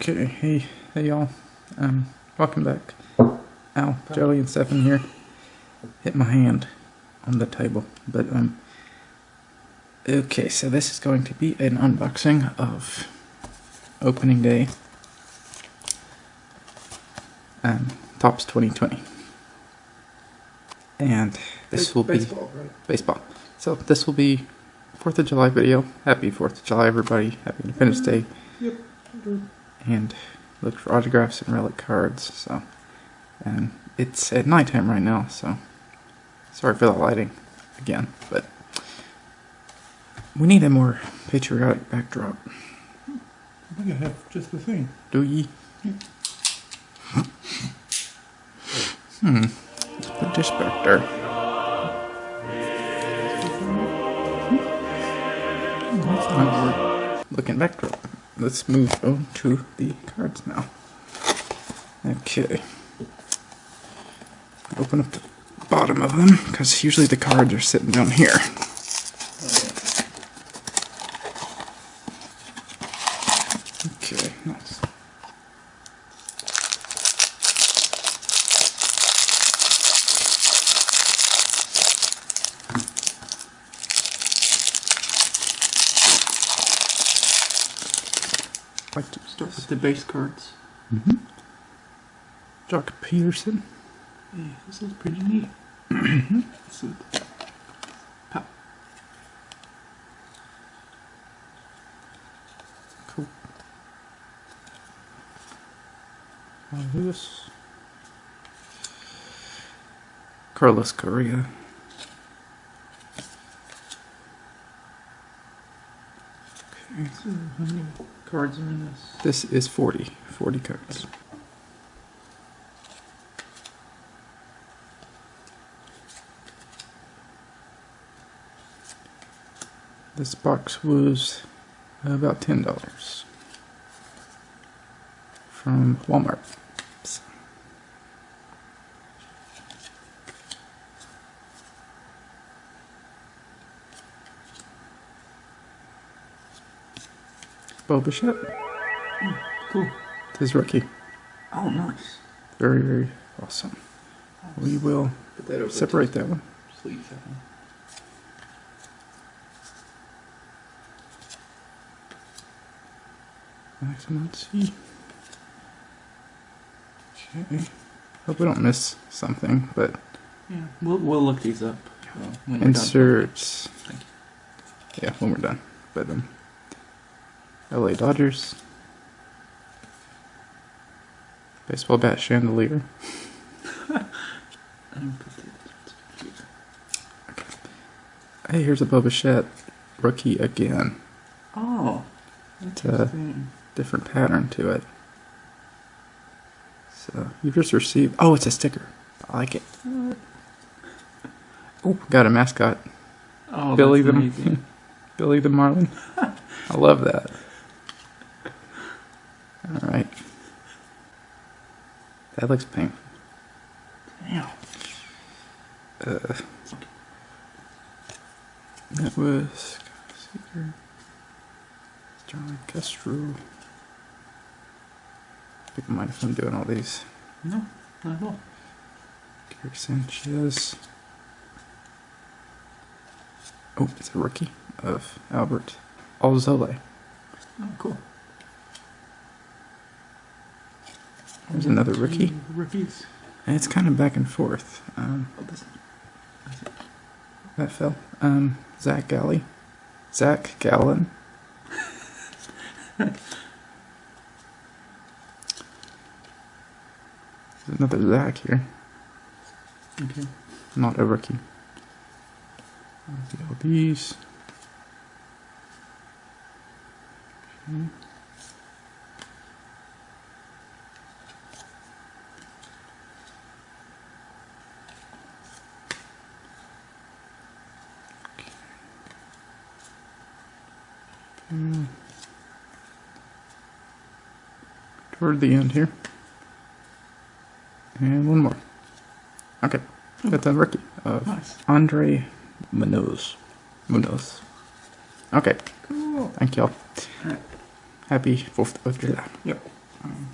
Okay, hey y'all. Welcome back. Ow, Joey and Stefan here. Hit my hand on the table, but okay, so this is going to be an unboxing of opening day Topps 2020. And this will be baseball. So this will be 4th of July video. Happy 4th of July, everybody. Happy Independence Day. Yep. And look for autographs and relic cards. So, and it's at nighttime right now, so sorry for the lighting again, but we need a more patriotic backdrop. I think I have just the thing. Do ye? Yeah. Let's put this back there. That's not looking backdrop. Let's move on to the cards now. Okay. Open up the bottom of them, because usually the cards are sitting down here. Okay, nice. Like to Start with the base cards. Jock Peterson. Yeah, this looks pretty neat. So, pop. Cool. Lewis. Carlos Correa. Okay. So, how many cards are in this? This is 40 cards. This box was about $10 from Walmart. Bo Bichette, Cool. his rookie. Oh, nice. Very, very awesome. We will Put that over separate that one. sleeve that one. Maximum C. Okay. Hope we don't miss something, but Yeah, we'll look these up. When we're inserts. Thank Yeah, when we're done. But LA Dodgers. Baseball bat chandelier. done. Hey, here's a Bo Bichette rookie again. Oh, interesting. Different pattern to it. So you've just received. Oh, it's a sticker. I like it. Oh, got a mascot. Oh, Billy that's the amazing. Billy the Marlin. I love that. All right. That looks painful. Damn. That was Seeger, Starling Castro. People mind if I'm doing all these. No, not at all. Gary Sanchez. Oh, it's a rookie of Albert Alzolay. Oh, cool. There's another rookie. Rookies. And it's kind of back and forth. Oh, this. That fell. Zach Gallen. There's another Zach here. Okay. Not a rookie. LBs. Okay. Toward the end here. And one more. Okay. Got that rookie of Nice. Andre Munoz. Okay. Cool. Thank y'all. Alright. Happy 4th of July. Yep. Um,